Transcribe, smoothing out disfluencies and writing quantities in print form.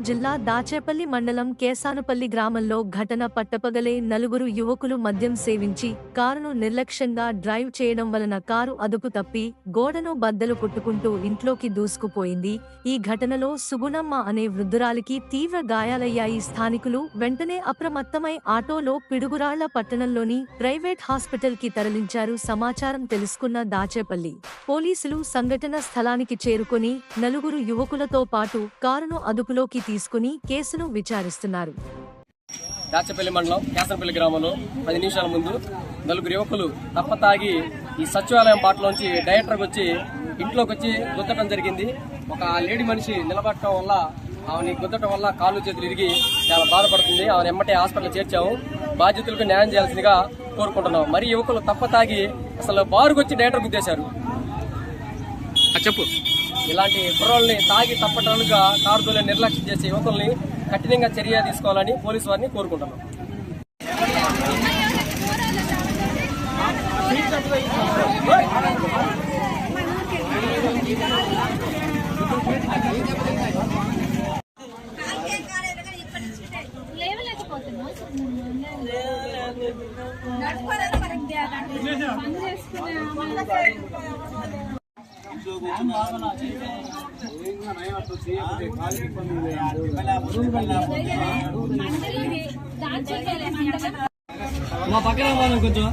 జిల్లా దాచేపల్లి మండలం కేసానుపల్లి గ్రామంలో ఘటన. పట్టపగలే నలుగురు యువకులు మద్యం సేవించి కారును నిర్లక్ష్యంగా డ్రైవ్ చేయడం వలన కారు అదుపు తప్పి గోడను బద్దలు కొట్టుకుంటూ ఇంట్లోకి దూసుకుపోయింది. ఈ ఘటనలో సుగుణమ్మ అనే వృద్ధురాలికి తీవ్ర గాయాలయ్యాయి. స్థానికులు వెంటనే అప్రమత్తమై ఆటోలో పిడుగురాళ్ల పట్టణంలోని ప్రైవేట్ హాస్పిటల్ కి తరలించారు. సమాచారం తెలుసుకున్న దాచేపల్లి పోలీసులు సంఘటన స్థలానికి చేరుకొని నలుగురు యువకులతో పాటు కారును అదుపులోకి తీసుకుని కేసును విచారిస్తున్నారు. దాచేపల్లి మండలం కేసనపల్లి గ్రామంలో 10 నిమిషాల ముందు నలుగురు యువకులు తప్పతాగి ఈ సచివాలయం బాటలోంచి డైరెక్టర్కి వచ్చి ఇంట్లోకి వచ్చి గుద్దటం జరిగింది. ఒక లేడీ మనిషి నిలబడటం వల్ల ఆమెని గుద్దటం వల్ల కాళ్ళు చేతులు ఇరిగి చాలా బాధపడుతుంది. ఆమెను ఎమ్మటే హాస్పిటల్ చేర్చాము. బాధ్యతలకు న్యాయం చేయాల్సిందిగా కోరుకుంటున్నాం. మరి యువకులు తప్పతాగి అసలు బారుకు వచ్చి డైరెక్టర్ గుద్దేశారు. చెప్పు. ఇలాంటి కుర్రోళ్ళని తాగి తప్పటాలుగా కారుతోలే నిర్లక్ష్యం చేసే యువకుల్ని కఠినంగా చర్య తీసుకోవాలని పోలీసు వారిని కోరుకుంటున్నాం. మా పక్కన కొంచెం